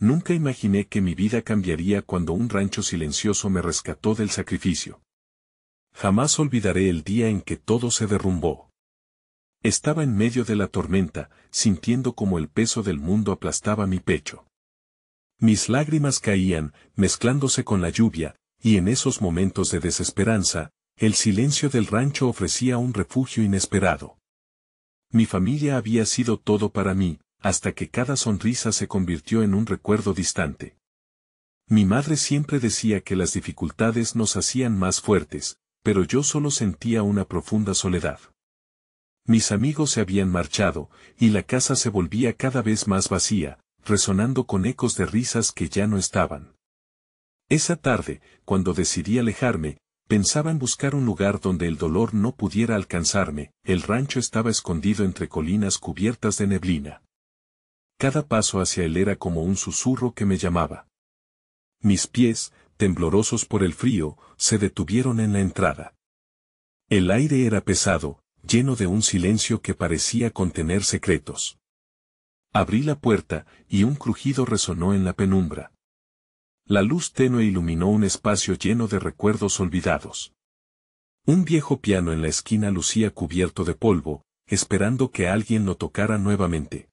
Nunca imaginé que mi vida cambiaría cuando un rancho silencioso me rescató del sacrificio. Jamás olvidaré el día en que todo se derrumbó. Estaba en medio de la tormenta, sintiendo como el peso del mundo aplastaba mi pecho. Mis lágrimas caían, mezclándose con la lluvia, y en esos momentos de desesperanza, el silencio del rancho ofrecía un refugio inesperado. Mi familia había sido todo para mí, hasta que cada sonrisa se convirtió en un recuerdo distante. Mi madre siempre decía que las dificultades nos hacían más fuertes, pero yo solo sentía una profunda soledad. Mis amigos se habían marchado, y la casa se volvía cada vez más vacía, resonando con ecos de risas que ya no estaban. Esa tarde, cuando decidí alejarme, pensaba en buscar un lugar donde el dolor no pudiera alcanzarme. El rancho estaba escondido entre colinas cubiertas de neblina. Cada paso hacia él era como un susurro que me llamaba. Mis pies, temblorosos por el frío, se detuvieron en la entrada. El aire era pesado, lleno de un silencio que parecía contener secretos. Abrí la puerta, y un crujido resonó en la penumbra. La luz tenue iluminó un espacio lleno de recuerdos olvidados. Un viejo piano en la esquina lucía cubierto de polvo, esperando que alguien lo tocara nuevamente.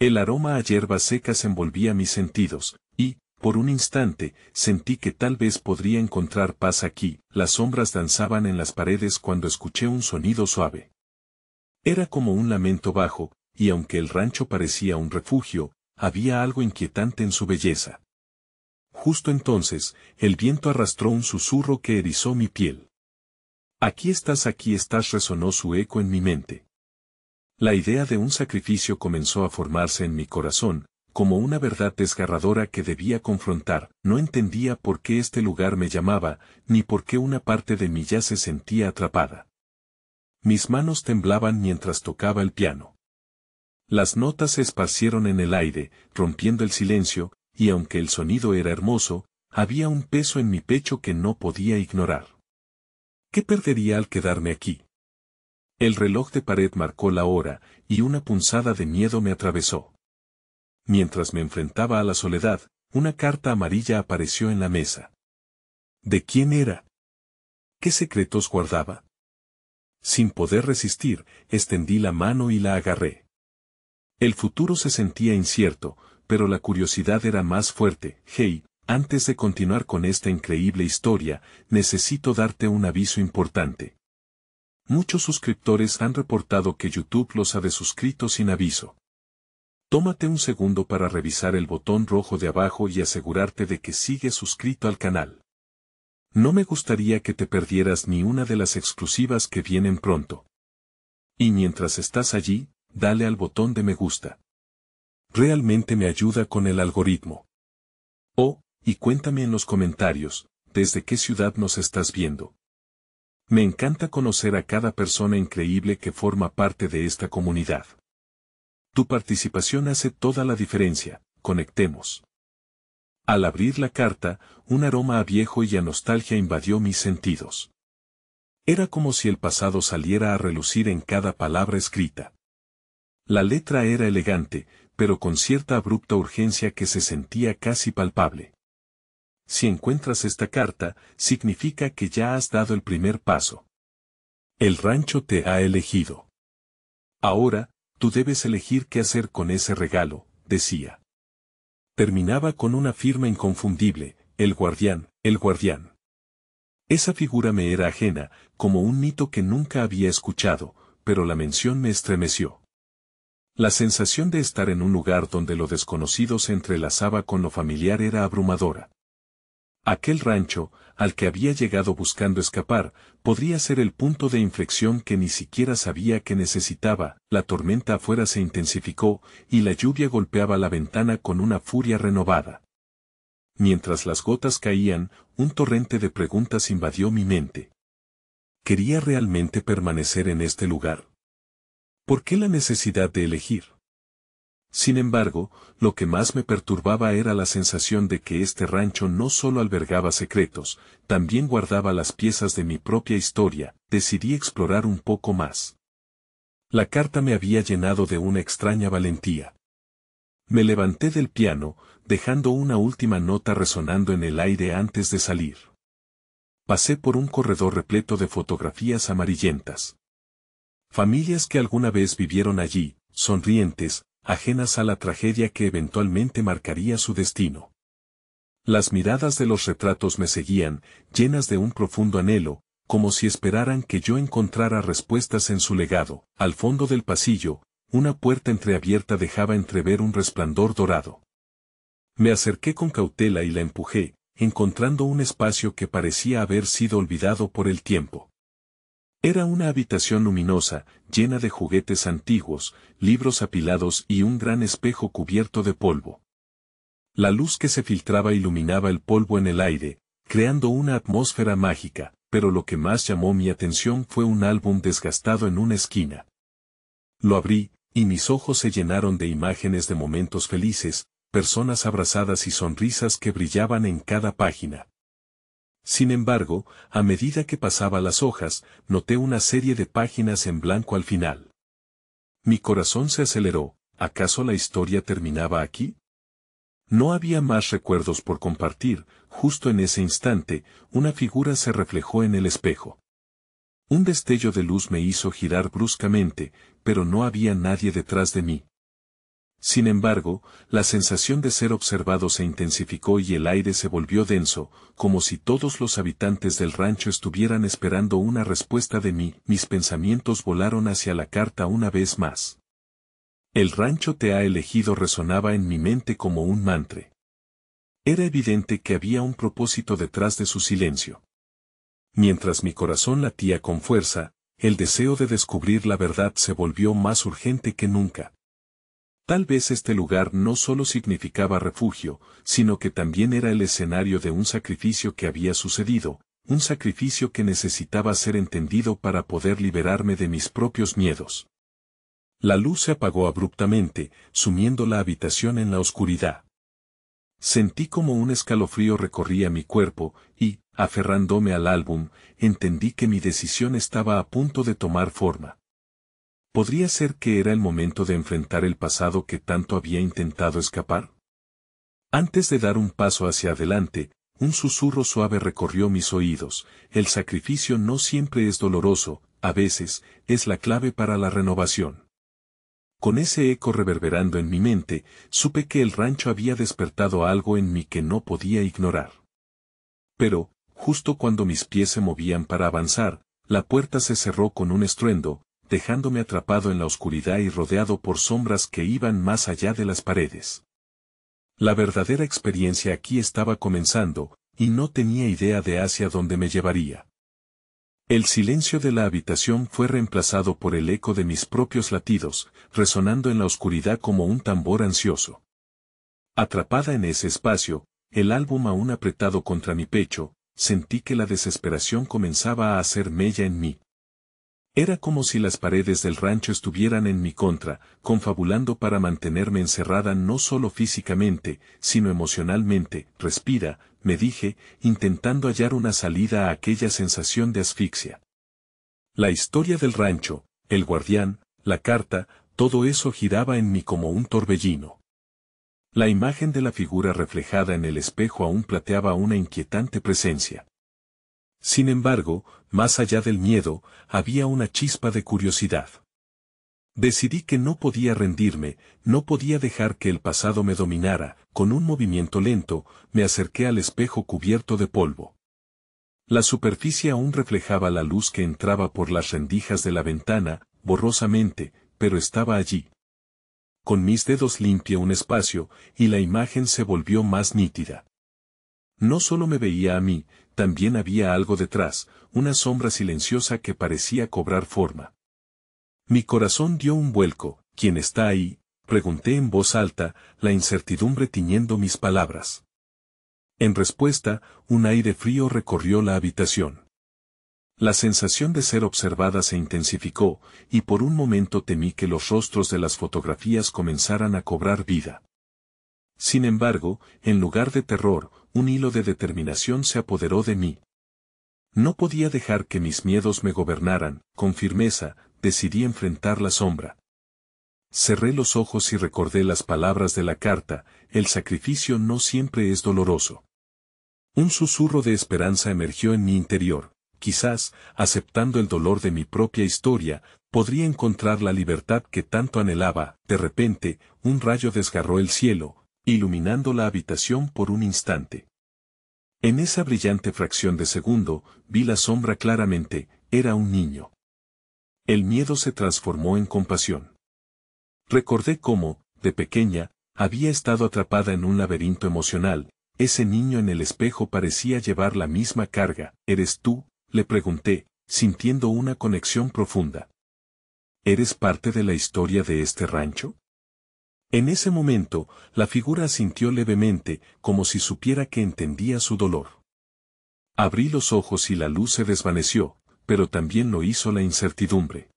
El aroma a hierbas secas envolvía mis sentidos, y, por un instante, sentí que tal vez podría encontrar paz aquí. Las sombras danzaban en las paredes cuando escuché un sonido suave. Era como un lamento bajo, y aunque el rancho parecía un refugio, había algo inquietante en su belleza. Justo entonces, el viento arrastró un susurro que erizó mi piel. Aquí estás, resonó su eco en mi mente. La idea de un sacrificio comenzó a formarse en mi corazón, como una verdad desgarradora que debía confrontar. No entendía por qué este lugar me llamaba, ni por qué una parte de mí ya se sentía atrapada. Mis manos temblaban mientras tocaba el piano. Las notas se esparcieron en el aire, rompiendo el silencio, y aunque el sonido era hermoso, había un peso en mi pecho que no podía ignorar. ¿Qué perdería al quedarme aquí? El reloj de pared marcó la hora, y una punzada de miedo me atravesó. Mientras me enfrentaba a la soledad, una carta amarilla apareció en la mesa. ¿De quién era? ¿Qué secretos guardaba? Sin poder resistir, extendí la mano y la agarré. El futuro se sentía incierto, pero la curiosidad era más fuerte. Hey, antes de continuar con esta increíble historia, necesito darte un aviso importante. Muchos suscriptores han reportado que YouTube los ha desuscrito sin aviso. Tómate un segundo para revisar el botón rojo de abajo y asegurarte de que sigues suscrito al canal. No me gustaría que te perdieras ni una de las exclusivas que vienen pronto. Y mientras estás allí, dale al botón de me gusta. Realmente me ayuda con el algoritmo. Oh, y cuéntame en los comentarios, ¿desde qué ciudad nos estás viendo? Me encanta conocer a cada persona increíble que forma parte de esta comunidad. Tu participación hace toda la diferencia. Conectemos. Al abrir la carta, un aroma a viejo y a nostalgia invadió mis sentidos. Era como si el pasado saliera a relucir en cada palabra escrita. La letra era elegante, pero con cierta abrupta urgencia que se sentía casi palpable. Si encuentras esta carta, significa que ya has dado el primer paso. El rancho te ha elegido. Ahora, tú debes elegir qué hacer con ese regalo, decía. Terminaba con una firma inconfundible, el guardián, el guardián. Esa figura me era ajena, como un mito que nunca había escuchado, pero la mención me estremeció. La sensación de estar en un lugar donde lo desconocido se entrelazaba con lo familiar era abrumadora. Aquel rancho, al que había llegado buscando escapar, podría ser el punto de inflexión que ni siquiera sabía que necesitaba. La tormenta afuera se intensificó, y la lluvia golpeaba la ventana con una furia renovada. Mientras las gotas caían, un torrente de preguntas invadió mi mente. ¿Quería realmente permanecer en este lugar? ¿Por qué la necesidad de elegir? Sin embargo, lo que más me perturbaba era la sensación de que este rancho no solo albergaba secretos, también guardaba las piezas de mi propia historia. Decidí explorar un poco más. La carta me había llenado de una extraña valentía. Me levanté del piano, dejando una última nota resonando en el aire antes de salir. Pasé por un corredor repleto de fotografías amarillentas. Familias que alguna vez vivieron allí, sonrientes, ajenas a la tragedia que eventualmente marcaría su destino. Las miradas de los retratos me seguían, llenas de un profundo anhelo, como si esperaran que yo encontrara respuestas en su legado. Al fondo del pasillo, una puerta entreabierta dejaba entrever un resplandor dorado. Me acerqué con cautela y la empujé, encontrando un espacio que parecía haber sido olvidado por el tiempo. Era una habitación luminosa, llena de juguetes antiguos, libros apilados y un gran espejo cubierto de polvo. La luz que se filtraba iluminaba el polvo en el aire, creando una atmósfera mágica, pero lo que más llamó mi atención fue un álbum desgastado en una esquina. Lo abrí, y mis ojos se llenaron de imágenes de momentos felices, personas abrazadas y sonrisas que brillaban en cada página. Sin embargo, a medida que pasaba las hojas, noté una serie de páginas en blanco al final. Mi corazón se aceleró. ¿Acaso la historia terminaba aquí? No había más recuerdos por compartir. Justo en ese instante, una figura se reflejó en el espejo. Un destello de luz me hizo girar bruscamente, pero no había nadie detrás de mí. Sin embargo, la sensación de ser observado se intensificó y el aire se volvió denso, como si todos los habitantes del rancho estuvieran esperando una respuesta de mí. Mis pensamientos volaron hacia la carta una vez más. El rancho te ha elegido resonaba en mi mente como un mantra. Era evidente que había un propósito detrás de su silencio. Mientras mi corazón latía con fuerza, el deseo de descubrir la verdad se volvió más urgente que nunca. Tal vez este lugar no solo significaba refugio, sino que también era el escenario de un sacrificio que había sucedido, un sacrificio que necesitaba ser entendido para poder liberarme de mis propios miedos. La luz se apagó abruptamente, sumiendo la habitación en la oscuridad. Sentí como un escalofrío recorría mi cuerpo, y, aferrándome al álbum, entendí que mi decisión estaba a punto de tomar forma. ¿Podría ser que era el momento de enfrentar el pasado que tanto había intentado escapar? Antes de dar un paso hacia adelante, un susurro suave recorrió mis oídos. El sacrificio no siempre es doloroso, a veces, es la clave para la renovación. Con ese eco reverberando en mi mente, supe que el rancho había despertado algo en mí que no podía ignorar. Pero, justo cuando mis pies se movían para avanzar, la puerta se cerró con un estruendo, dejándome atrapado en la oscuridad y rodeado por sombras que iban más allá de las paredes. La verdadera experiencia aquí estaba comenzando, y no tenía idea de hacia dónde me llevaría. El silencio de la habitación fue reemplazado por el eco de mis propios latidos, resonando en la oscuridad como un tambor ansioso. Atrapada en ese espacio, el álbum aún apretado contra mi pecho, sentí que la desesperación comenzaba a hacer mella en mí. Era como si las paredes del rancho estuvieran en mi contra, confabulando para mantenerme encerrada no solo físicamente, sino emocionalmente. Respira, me dije, intentando hallar una salida a aquella sensación de asfixia. La historia del rancho, el guardián, la carta, todo eso giraba en mí como un torbellino. La imagen de la figura reflejada en el espejo aún plateaba una inquietante presencia. Sin embargo, más allá del miedo, había una chispa de curiosidad. Decidí que no podía rendirme, no podía dejar que el pasado me dominara. Con un movimiento lento, me acerqué al espejo cubierto de polvo. La superficie aún reflejaba la luz que entraba por las rendijas de la ventana, borrosamente, pero estaba allí. Con mis dedos limpié un espacio, y la imagen se volvió más nítida. No solo me veía a mí, también había algo detrás, una sombra silenciosa que parecía cobrar forma. Mi corazón dio un vuelco. ¿Quién está ahí?, pregunté en voz alta, la incertidumbre tiñendo mis palabras. En respuesta, un aire frío recorrió la habitación. La sensación de ser observada se intensificó, y por un momento temí que los rostros de las fotografías comenzaran a cobrar vida. Sin embargo, en lugar de terror, un hilo de determinación se apoderó de mí. No podía dejar que mis miedos me gobernaran. Con firmeza, decidí enfrentar la sombra. Cerré los ojos y recordé las palabras de la carta: el sacrificio no siempre es doloroso. Un susurro de esperanza emergió en mi interior. Quizás, aceptando el dolor de mi propia historia, podría encontrar la libertad que tanto anhelaba. De repente, un rayo desgarró el cielo, iluminando la habitación por un instante. En esa brillante fracción de segundo, vi la sombra claramente: era un niño. El miedo se transformó en compasión. Recordé cómo, de pequeña, había estado atrapada en un laberinto emocional. Ese niño en el espejo parecía llevar la misma carga. ¿Eres tú?, le pregunté, sintiendo una conexión profunda. ¿Eres parte de la historia de este rancho? En ese momento, la figura asintió levemente, como si supiera que entendía su dolor. Abrí los ojos y la luz se desvaneció, pero también lo hizo la incertidumbre.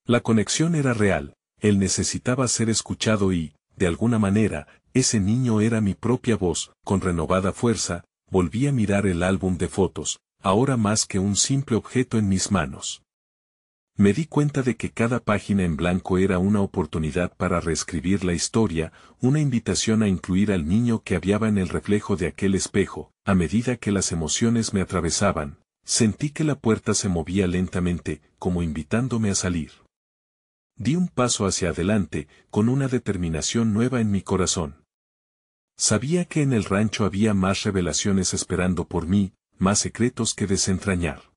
La conexión era real. Él necesitaba ser escuchado y, de alguna manera, ese niño era mi propia voz. Con renovada fuerza, volví a mirar el álbum de fotos, ahora más que un simple objeto en mis manos. Me di cuenta de que cada página en blanco era una oportunidad para reescribir la historia, una invitación a incluir al niño que había en el reflejo de aquel espejo. A medida que las emociones me atravesaban, sentí que la puerta se movía lentamente, como invitándome a salir. Di un paso hacia adelante, con una determinación nueva en mi corazón. Sabía que en el rancho había más revelaciones esperando por mí, más secretos que desentrañar.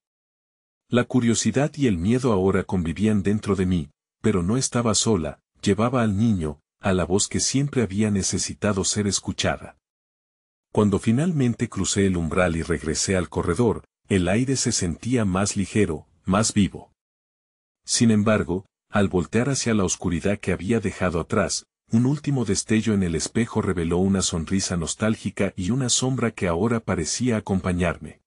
La curiosidad y el miedo ahora convivían dentro de mí, pero no estaba sola. Llevaba al niño, a la voz que siempre había necesitado ser escuchada. Cuando finalmente crucé el umbral y regresé al corredor, el aire se sentía más ligero, más vivo. Sin embargo, al voltear hacia la oscuridad que había dejado atrás, un último destello en el espejo reveló una sonrisa nostálgica y una sombra que ahora parecía acompañarme.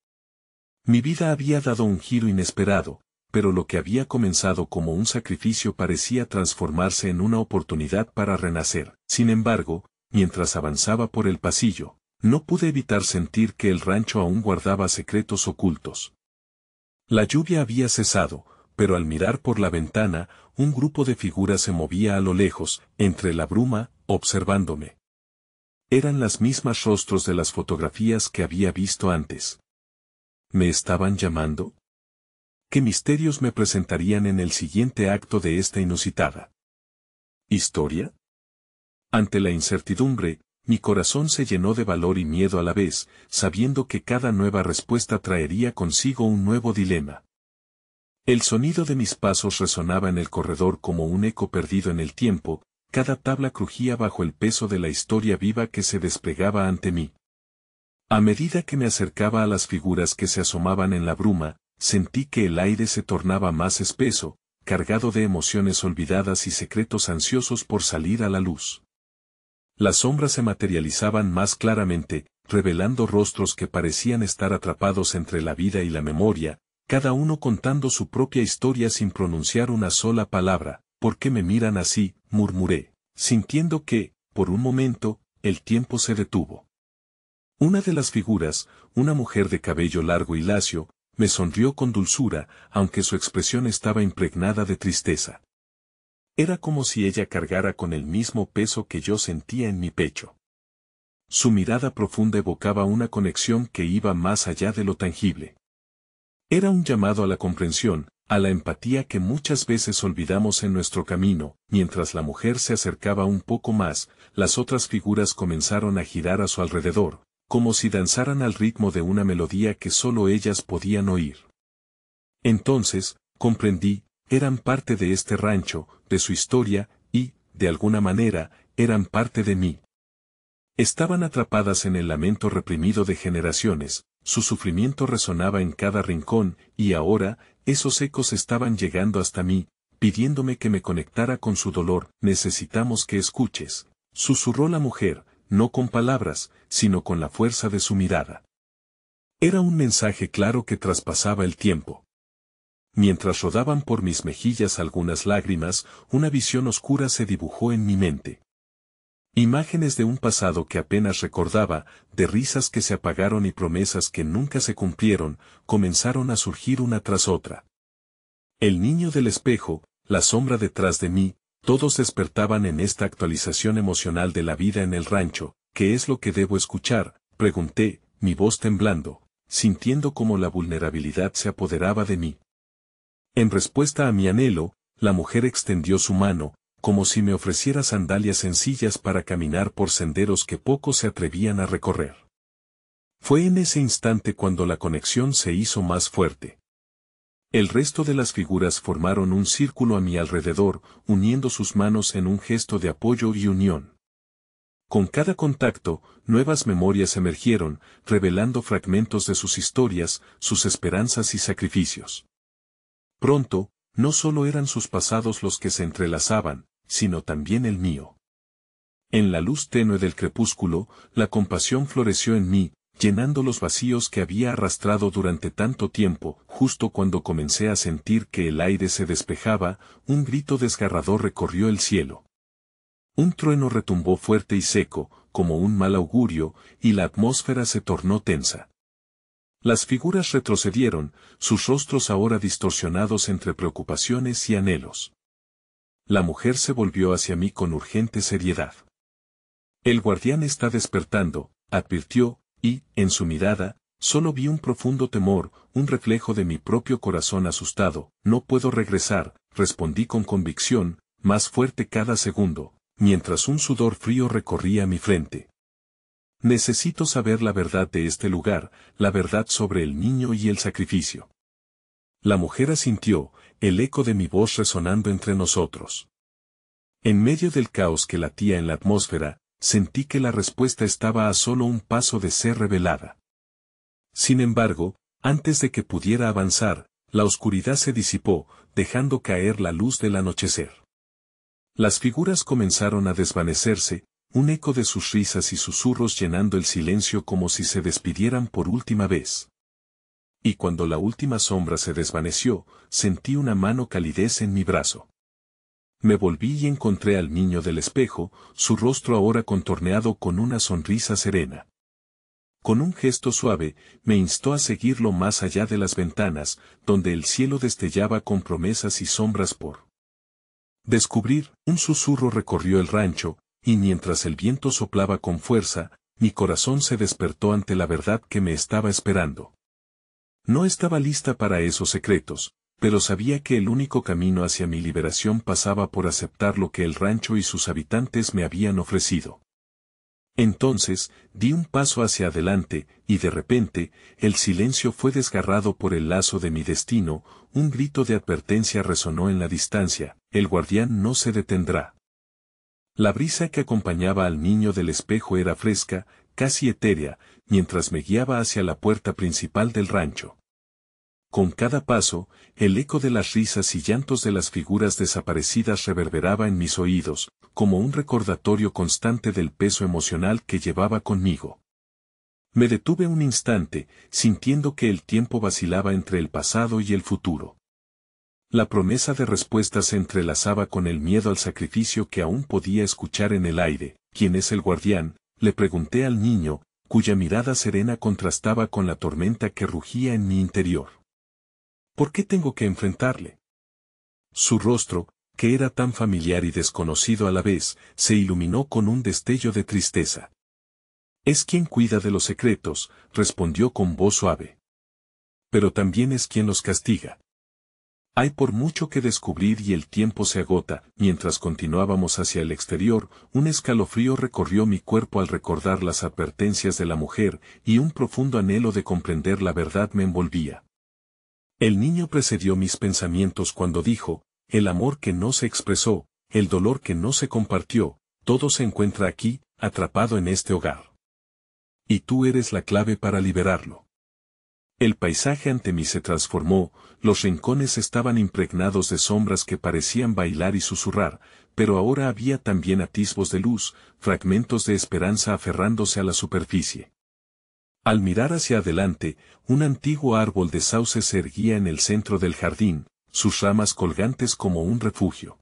Mi vida había dado un giro inesperado, pero lo que había comenzado como un sacrificio parecía transformarse en una oportunidad para renacer. Sin embargo, mientras avanzaba por el pasillo, no pude evitar sentir que el rancho aún guardaba secretos ocultos. La lluvia había cesado, pero al mirar por la ventana, un grupo de figuras se movía a lo lejos, entre la bruma, observándome. Eran las mismas rostros de las fotografías que había visto antes. ¿Me estaban llamando? ¿Qué misterios me presentarían en el siguiente acto de esta inusitada historia? Ante la incertidumbre, mi corazón se llenó de valor y miedo a la vez, sabiendo que cada nueva respuesta traería consigo un nuevo dilema. El sonido de mis pasos resonaba en el corredor como un eco perdido en el tiempo, cada tabla crujía bajo el peso de la historia viva que se desplegaba ante mí. A medida que me acercaba a las figuras que se asomaban en la bruma, sentí que el aire se tornaba más espeso, cargado de emociones olvidadas y secretos ansiosos por salir a la luz. Las sombras se materializaban más claramente, revelando rostros que parecían estar atrapados entre la vida y la memoria, cada uno contando su propia historia sin pronunciar una sola palabra. ¿Por qué me miran así?, murmuré, sintiendo que, por un momento, el tiempo se detuvo. Una de las figuras, una mujer de cabello largo y lacio, me sonrió con dulzura, aunque su expresión estaba impregnada de tristeza. Era como si ella cargara con el mismo peso que yo sentía en mi pecho. Su mirada profunda evocaba una conexión que iba más allá de lo tangible. Era un llamado a la comprensión, a la empatía que muchas veces olvidamos en nuestro camino. Mientras la mujer se acercaba un poco más, las otras figuras comenzaron a girar a su alrededor, como si danzaran al ritmo de una melodía que solo ellas podían oír. Entonces, comprendí, eran parte de este rancho, de su historia, y, de alguna manera, eran parte de mí. Estaban atrapadas en el lamento reprimido de generaciones, su sufrimiento resonaba en cada rincón, y ahora, esos ecos estaban llegando hasta mí, pidiéndome que me conectara con su dolor. Necesitamos que escuches, susurró la mujer, no con palabras, sino con la fuerza de su mirada. Era un mensaje claro que traspasaba el tiempo. Mientras rodaban por mis mejillas algunas lágrimas, una visión oscura se dibujó en mi mente. Imágenes de un pasado que apenas recordaba, de risas que se apagaron y promesas que nunca se cumplieron, comenzaron a surgir una tras otra. El niño del espejo, la sombra detrás de mí, Todos despertaban en esta actualización emocional de la vida en el rancho. ¿Qué es lo que debo escuchar?, pregunté, mi voz temblando, sintiendo cómo la vulnerabilidad se apoderaba de mí. En respuesta a mi anhelo, la mujer extendió su mano, como si me ofreciera sandalias sencillas para caminar por senderos que pocos se atrevían a recorrer. Fue en ese instante cuando la conexión se hizo más fuerte. El resto de las figuras formaron un círculo a mi alrededor, uniendo sus manos en un gesto de apoyo y unión. Con cada contacto, nuevas memorias emergieron, revelando fragmentos de sus historias, sus esperanzas y sacrificios. Pronto, no solo eran sus pasados los que se entrelazaban, sino también el mío. En la luz tenue del crepúsculo, la compasión floreció en mí, llenando los vacíos que había arrastrado durante tanto tiempo. Justo cuando comencé a sentir que el aire se despejaba, un grito desgarrador recorrió el cielo. Un trueno retumbó fuerte y seco, como un mal augurio, y la atmósfera se tornó tensa. Las figuras retrocedieron, sus rostros ahora distorsionados entre preocupaciones y anhelos. La mujer se volvió hacia mí con urgente seriedad. El guardián está despertando, advirtió, y, en su mirada, solo vi un profundo temor, un reflejo de mi propio corazón asustado. No puedo regresar, respondí con convicción, más fuerte cada segundo, mientras un sudor frío recorría mi frente. Necesito saber la verdad de este lugar, la verdad sobre el niño y el sacrificio. La mujer asintió, el eco de mi voz resonando entre nosotros. En medio del caos que latía en la atmósfera, sentí que la respuesta estaba a solo un paso de ser revelada. Sin embargo, antes de que pudiera avanzar, la oscuridad se disipó, dejando caer la luz del anochecer. Las figuras comenzaron a desvanecerse, un eco de sus risas y susurros llenando el silencio como si se despidieran por última vez. Y cuando la última sombra se desvaneció, sentí una mano calidez en mi brazo. Me volví y encontré al niño del espejo, su rostro ahora contorneado con una sonrisa serena. Con un gesto suave, me instó a seguirlo más allá de las ventanas, donde el cielo destellaba con promesas y sombras por descubrir. Un susurro recorrió el rancho, y mientras el viento soplaba con fuerza, mi corazón se despertó ante la verdad que me estaba esperando. No estaba lista para esos secretos, pero sabía que el único camino hacia mi liberación pasaba por aceptar lo que el rancho y sus habitantes me habían ofrecido. Entonces, di un paso hacia adelante, y de repente, el silencio fue desgarrado por el lazo de mi destino. Un grito de advertencia resonó en la distancia: el guardián no se detendrá. La brisa que acompañaba al niño del espejo era fresca, casi etérea, mientras me guiaba hacia la puerta principal del rancho. Con cada paso, el eco de las risas y llantos de las figuras desaparecidas reverberaba en mis oídos, como un recordatorio constante del peso emocional que llevaba conmigo. Me detuve un instante, sintiendo que el tiempo vacilaba entre el pasado y el futuro. La promesa de respuesta se entrelazaba con el miedo al sacrificio que aún podía escuchar en el aire. ¿Quién es el guardián?, le pregunté al niño, cuya mirada serena contrastaba con la tormenta que rugía en mi interior. ¿Por qué tengo que enfrentarle? Su rostro, que era tan familiar y desconocido a la vez, se iluminó con un destello de tristeza. Es quien cuida de los secretos, respondió con voz suave. Pero también es quien los castiga. Hay por mucho que descubrir y el tiempo se agota. Mientras continuábamos hacia el exterior, un escalofrío recorrió mi cuerpo al recordar las advertencias de la mujer, y un profundo anhelo de comprender la verdad me envolvía. El niño precedió mis pensamientos cuando dijo: el amor que no se expresó, el dolor que no se compartió, todo se encuentra aquí, atrapado en este hogar. Y tú eres la clave para liberarlo. El paisaje ante mí se transformó, los rincones estaban impregnados de sombras que parecían bailar y susurrar, pero ahora había también atisbos de luz, fragmentos de esperanza aferrándose a la superficie. Al mirar hacia adelante, un antiguo árbol de sauce se erguía en el centro del jardín, sus ramas colgantes como un refugio.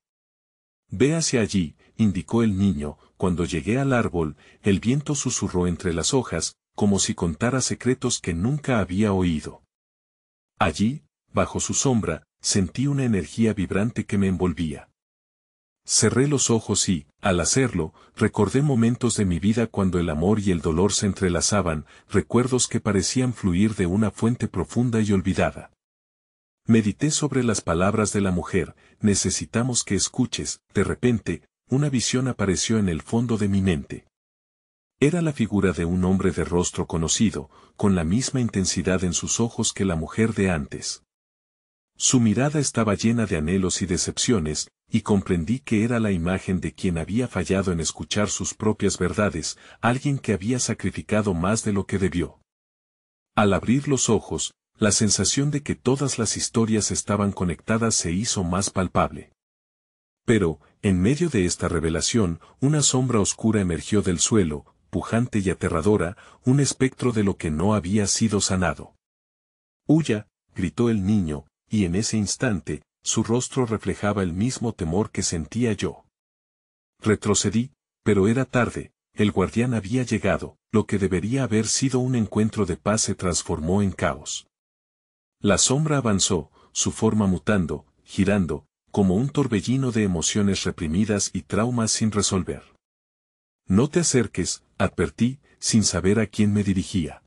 Ve hacia allí, indicó el niño. Cuando llegué al árbol, el viento susurró entre las hojas, como si contara secretos que nunca había oído. Allí, bajo su sombra, sentí una energía vibrante que me envolvía. Cerré los ojos y, al hacerlo, recordé momentos de mi vida cuando el amor y el dolor se entrelazaban, recuerdos que parecían fluir de una fuente profunda y olvidada. Medité sobre las palabras de la mujer, necesitamos que escuches. De repente, una visión apareció en el fondo de mi mente. Era la figura de un hombre de rostro conocido, con la misma intensidad en sus ojos que la mujer de antes. Su mirada estaba llena de anhelos y decepciones, y comprendí que era la imagen de quien había fallado en escuchar sus propias verdades, alguien que había sacrificado más de lo que debió. Al abrir los ojos, la sensación de que todas las historias estaban conectadas se hizo más palpable. Pero, en medio de esta revelación, una sombra oscura emergió del suelo, pujante y aterradora, un espectro de lo que no había sido sanado. «¡Huya!», gritó el niño, y en ese instante, su rostro reflejaba el mismo temor que sentía yo. Retrocedí, pero era tarde, el guardián había llegado, lo que debería haber sido un encuentro de paz se transformó en caos. La sombra avanzó, su forma mutando, girando, como un torbellino de emociones reprimidas y traumas sin resolver. «No te acerques», advertí, sin saber a quién me dirigía.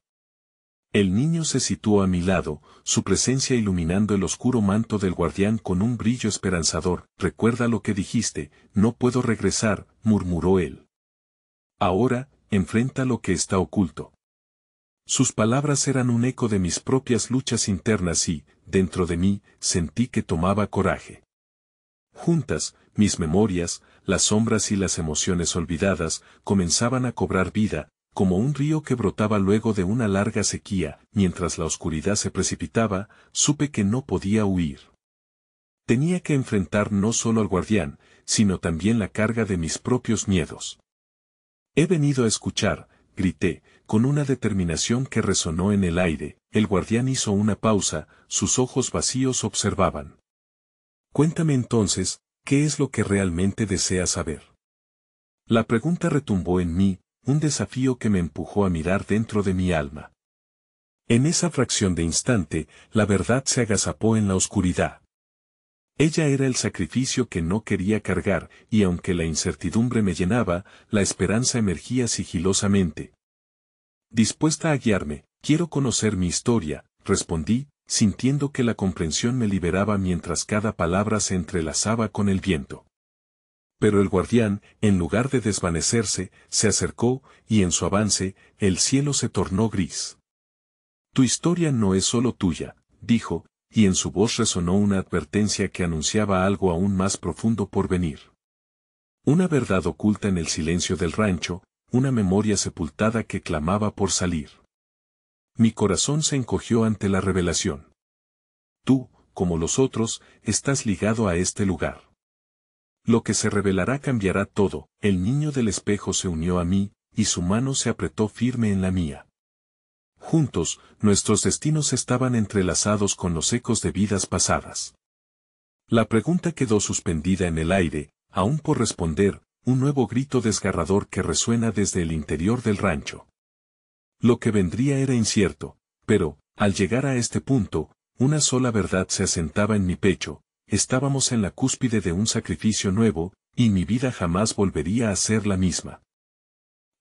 El niño se situó a mi lado, su presencia iluminando el oscuro manto del guardián con un brillo esperanzador. «Recuerda lo que dijiste, no puedo regresar», murmuró él. «Ahora, enfrenta lo que está oculto». Sus palabras eran un eco de mis propias luchas internas y, dentro de mí, sentí que tomaba coraje. Juntas, mis memorias, las sombras y las emociones olvidadas, comenzaban a cobrar vida, como un río que brotaba luego de una larga sequía. Mientras la oscuridad se precipitaba, supe que no podía huir. Tenía que enfrentar no solo al guardián, sino también la carga de mis propios miedos. «He venido a escuchar», grité, con una determinación que resonó en el aire. El guardián hizo una pausa, sus ojos vacíos observaban. «Cuéntame entonces, ¿qué es lo que realmente deseas saber?». La pregunta retumbó en mí, un desafío que me empujó a mirar dentro de mi alma. En esa fracción de instante, la verdad se agazapó en la oscuridad. Ella era el sacrificio que no quería cargar, y aunque la incertidumbre me llenaba, la esperanza emergía sigilosamente. «Dispuesta a guiarme, quiero conocer mi historia», respondí, sintiendo que la comprensión me liberaba mientras cada palabra se entrelazaba con el viento. Pero el guardián, en lugar de desvanecerse, se acercó, y en su avance, el cielo se tornó gris. «Tu historia no es solo tuya», dijo, y en su voz resonó una advertencia que anunciaba algo aún más profundo por venir. Una verdad oculta en el silencio del rancho, una memoria sepultada que clamaba por salir. Mi corazón se encogió ante la revelación. «Tú, como los otros, estás ligado a este lugar. Lo que se revelará cambiará todo». El niño del espejo se unió a mí, y su mano se apretó firme en la mía. Juntos, nuestros destinos estaban entrelazados con los ecos de vidas pasadas. La pregunta quedó suspendida en el aire, aún por responder, un nuevo grito desgarrador que resuena desde el interior del rancho. Lo que vendría era incierto, pero, al llegar a este punto, una sola verdad se asentaba en mi pecho: estábamos en la cúspide de un sacrificio nuevo, y mi vida jamás volvería a ser la misma.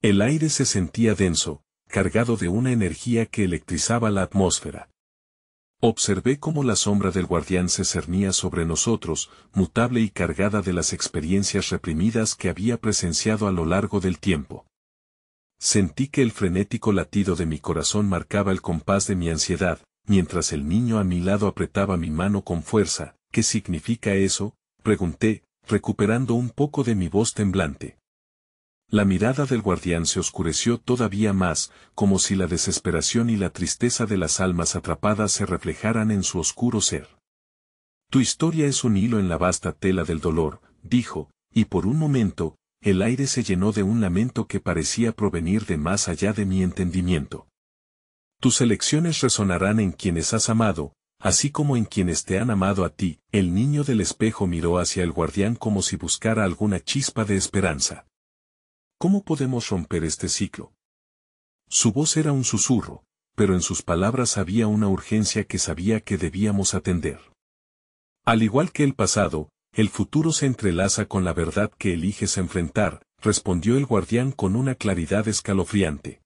El aire se sentía denso, cargado de una energía que electrizaba la atmósfera. Observé cómo la sombra del guardián se cernía sobre nosotros, mutable y cargada de las experiencias reprimidas que había presenciado a lo largo del tiempo. Sentí que el frenético latido de mi corazón marcaba el compás de mi ansiedad, mientras el niño a mi lado apretaba mi mano con fuerza. «¿Qué significa eso?», pregunté, recuperando un poco de mi voz temblante. La mirada del guardián se oscureció todavía más, como si la desesperación y la tristeza de las almas atrapadas se reflejaran en su oscuro ser. «Tu historia es un hilo en la vasta tela del dolor», dijo, y por un momento, el aire se llenó de un lamento que parecía provenir de más allá de mi entendimiento. «Tus elecciones resonarán en quienes has amado, así como en quienes te han amado a ti». El niño del espejo miró hacia el guardián como si buscara alguna chispa de esperanza. «¿Cómo podemos romper este ciclo?». Su voz era un susurro, pero en sus palabras había una urgencia que sabía que debíamos atender. Al igual que el pasado, El futuro se entrelaza con la verdad que eliges enfrentar, respondió el guardián con una claridad escalofriante.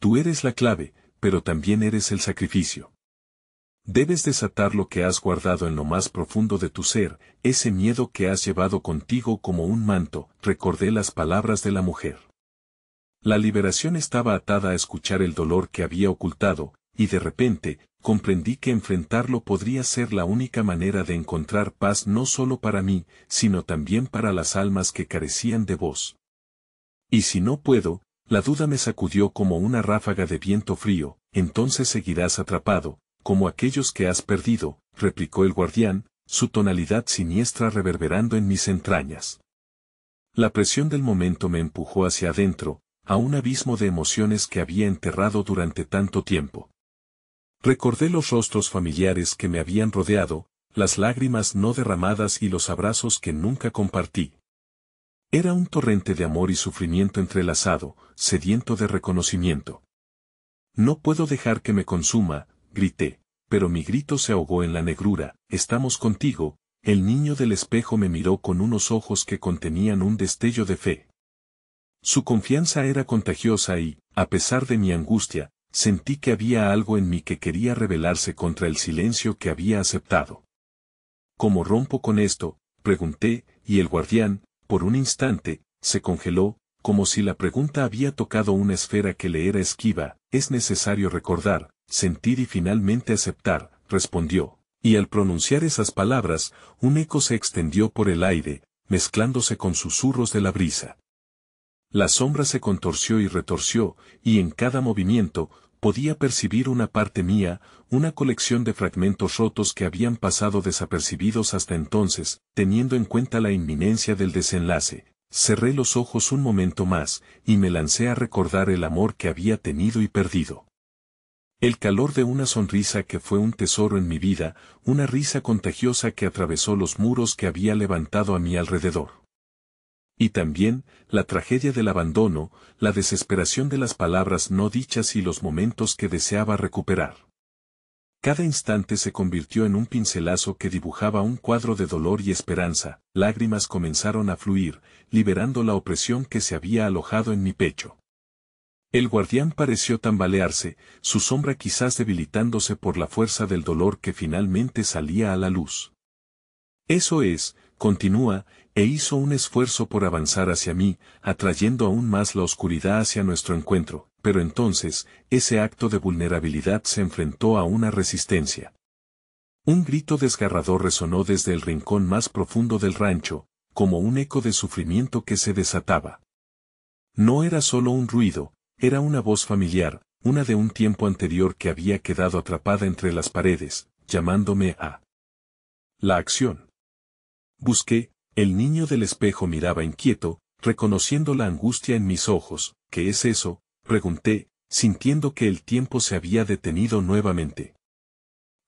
Tú eres la clave, pero también eres el sacrificio. Debes desatar lo que has guardado en lo más profundo de tu ser, ese miedo que has llevado contigo como un manto, recordé las palabras de la mujer. La liberación estaba atada a escuchar el dolor que había ocultado, y de repente, comprendí que enfrentarlo podría ser la única manera de encontrar paz no solo para mí, sino también para las almas que carecían de voz. Y si no puedo, la duda me sacudió como una ráfaga de viento frío, entonces seguirás atrapado, como aquellos que has perdido, replicó el guardián, su tonalidad siniestra reverberando en mis entrañas. La presión del momento me empujó hacia adentro, a un abismo de emociones que había enterrado durante tanto tiempo. Recordé los rostros familiares que me habían rodeado, las lágrimas no derramadas y los abrazos que nunca compartí. Era un torrente de amor y sufrimiento entrelazado, sediento de reconocimiento. No puedo dejar que me consuma, grité, pero mi grito se ahogó en la negrura. Estamos contigo. El niño del espejo me miró con unos ojos que contenían un destello de fe. Su confianza era contagiosa y, a pesar de mi angustia, sentí que había algo en mí que quería rebelarse contra el silencio que había aceptado. ¿Cómo rompo con esto?, pregunté, y el guardián, por un instante, se congeló, como si la pregunta había tocado una esfera que le era esquiva. Es necesario recordar, sentir y finalmente aceptar, respondió, y al pronunciar esas palabras, un eco se extendió por el aire, mezclándose con susurros de la brisa. La sombra se contorció y retorció, y en cada movimiento, podía percibir una parte mía, una colección de fragmentos rotos que habían pasado desapercibidos hasta entonces, teniendo en cuenta la inminencia del desenlace. Cerré los ojos un momento más, y me lancé a recordar el amor que había tenido y perdido. El calor de una sonrisa que fue un tesoro en mi vida, una risa contagiosa que atravesó los muros que había levantado a mi alrededor. Y también, la tragedia del abandono, la desesperación de las palabras no dichas y los momentos que deseaba recuperar. Cada instante se convirtió en un pincelazo que dibujaba un cuadro de dolor y esperanza. Lágrimas comenzaron a fluir, liberando la opresión que se había alojado en mi pecho. El guardián pareció tambalearse, su sombra quizás debilitándose por la fuerza del dolor que finalmente salía a la luz. Eso es, continúa, e hizo un esfuerzo por avanzar hacia mí, atrayendo aún más la oscuridad hacia nuestro encuentro, pero entonces, ese acto de vulnerabilidad se enfrentó a una resistencia. Un grito desgarrador resonó desde el rincón más profundo del rancho, como un eco de sufrimiento que se desataba. No era solo un ruido, era una voz familiar, una de un tiempo anterior que había quedado atrapada entre las paredes, llamándome a la acción. Busqué. El niño del espejo miraba inquieto, reconociendo la angustia en mis ojos. ¿Qué es eso?, pregunté, sintiendo que el tiempo se había detenido nuevamente.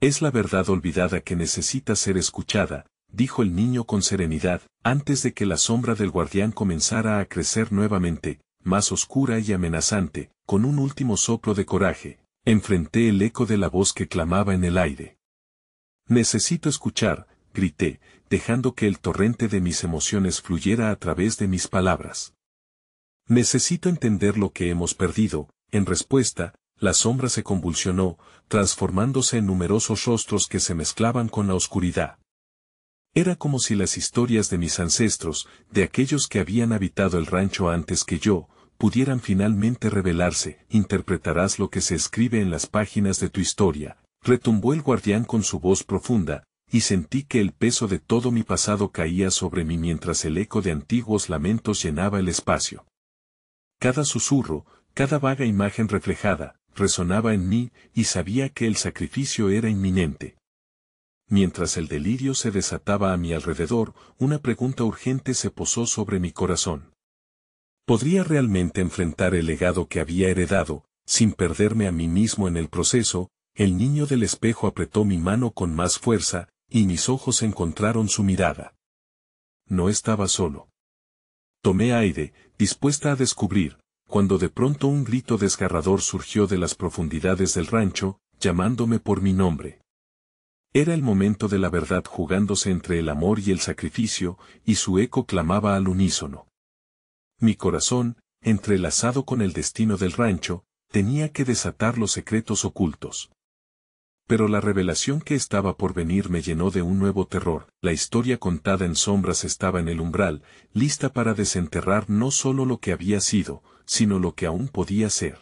Es la verdad olvidada que necesita ser escuchada, dijo el niño con serenidad, antes de que la sombra del guardián comenzara a crecer nuevamente, más oscura y amenazante. Con un último soplo de coraje, enfrenté el eco de la voz que clamaba en el aire. Necesito escuchar, grité, dejando que el torrente de mis emociones fluyera a través de mis palabras. Necesito entender lo que hemos perdido. En respuesta, la sombra se convulsionó, transformándose en numerosos rostros que se mezclaban con la oscuridad. Era como si las historias de mis ancestros, de aquellos que habían habitado el rancho antes que yo, pudieran finalmente revelarse. Interpretarás lo que se escribe en las páginas de tu historia, retumbó el guardián con su voz profunda, y sentí que el peso de todo mi pasado caía sobre mí mientras el eco de antiguos lamentos llenaba el espacio. Cada susurro, cada vaga imagen reflejada, resonaba en mí, y sabía que el sacrificio era inminente. Mientras el delirio se desataba a mi alrededor, una pregunta urgente se posó sobre mi corazón. ¿Podría realmente enfrentar el legado que había heredado, sin perderme a mí mismo en el proceso? El niño del espejo apretó mi mano con más fuerza, y mis ojos encontraron su mirada. No estaba solo. Tomé aire, dispuesta a descubrir, cuando de pronto un grito desgarrador surgió de las profundidades del rancho, llamándome por mi nombre. Era el momento de la verdad jugándose entre el amor y el sacrificio, y su eco clamaba al unísono. Mi corazón, entrelazado con el destino del rancho, tenía que desatar los secretos ocultos. Pero la revelación que estaba por venir me llenó de un nuevo terror. La historia contada en sombras estaba en el umbral, lista para desenterrar no solo lo que había sido, sino lo que aún podía ser.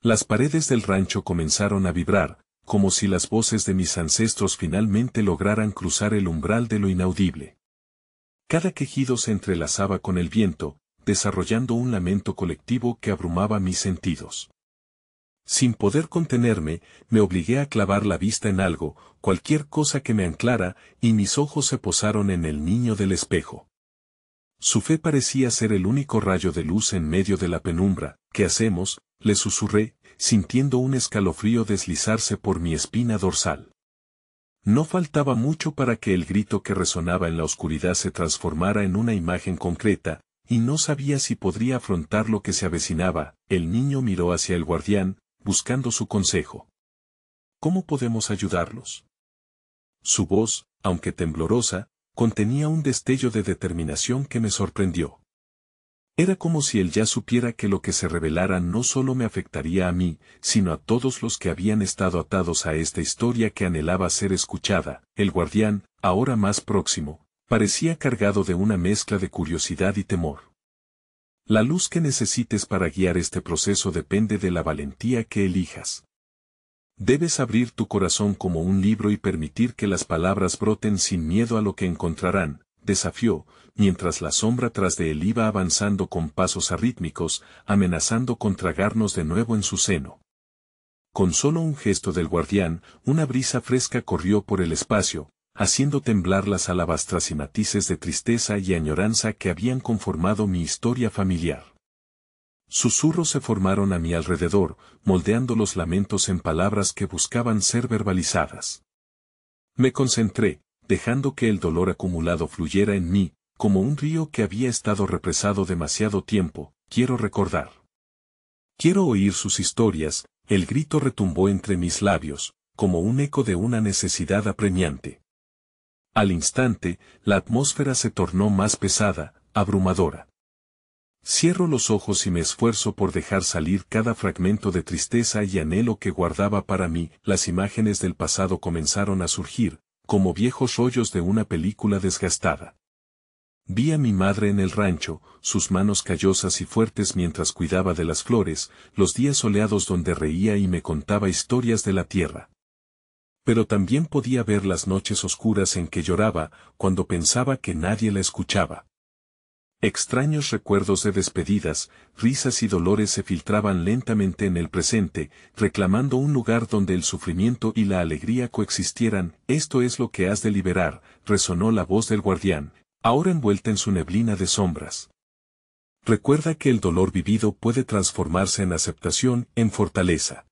Las paredes del rancho comenzaron a vibrar, como si las voces de mis ancestros finalmente lograran cruzar el umbral de lo inaudible. Cada quejido se entrelazaba con el viento, desarrollando un lamento colectivo que abrumaba mis sentidos. Sin poder contenerme, me obligué a clavar la vista en algo, cualquier cosa que me anclara, y mis ojos se posaron en el niño del espejo. Su fe parecía ser el único rayo de luz en medio de la penumbra. ¿Qué hacemos?, le susurré, sintiendo un escalofrío deslizarse por mi espina dorsal. No faltaba mucho para que el grito que resonaba en la oscuridad se transformara en una imagen concreta, y no sabía si podría afrontar lo que se avecinaba. El niño miró hacia el guardián, buscando su consejo. ¿Cómo podemos ayudarlos? Su voz, aunque temblorosa, contenía un destello de determinación que me sorprendió. Era como si él ya supiera que lo que se revelara no solo me afectaría a mí, sino a todos los que habían estado atados a esta historia que anhelaba ser escuchada. El guardián, ahora más próximo, parecía cargado de una mezcla de curiosidad y temor. La luz que necesites para guiar este proceso depende de la valentía que elijas. Debes abrir tu corazón como un libro y permitir que las palabras broten sin miedo a lo que encontrarán, desafió, mientras la sombra tras de él iba avanzando con pasos arrítmicos, amenazando con tragarnos de nuevo en su seno. Con solo un gesto del guardián, una brisa fresca corrió por el espacio, haciendo temblar las alabastras y matices de tristeza y añoranza que habían conformado mi historia familiar. Susurros se formaron a mi alrededor, moldeando los lamentos en palabras que buscaban ser verbalizadas. Me concentré, dejando que el dolor acumulado fluyera en mí, como un río que había estado represado demasiado tiempo. Quiero recordar. Quiero oír sus historias. El grito retumbó entre mis labios, como un eco de una necesidad apremiante. Al instante, la atmósfera se tornó más pesada, abrumadora. Cierro los ojos y me esfuerzo por dejar salir cada fragmento de tristeza y anhelo que guardaba para mí. Las imágenes del pasado comenzaron a surgir, como viejos rollos de una película desgastada. Vi a mi madre en el rancho, sus manos callosas y fuertes mientras cuidaba de las flores, los días soleados donde reía y me contaba historias de la tierra. Pero también podía ver las noches oscuras en que lloraba, cuando pensaba que nadie la escuchaba. Extraños recuerdos de despedidas, risas y dolores se filtraban lentamente en el presente, reclamando un lugar donde el sufrimiento y la alegría coexistieran. Esto es lo que has de liberar, resonó la voz del guardián, ahora envuelta en su neblina de sombras. Recuerda que el dolor vivido puede transformarse en aceptación, en fortaleza.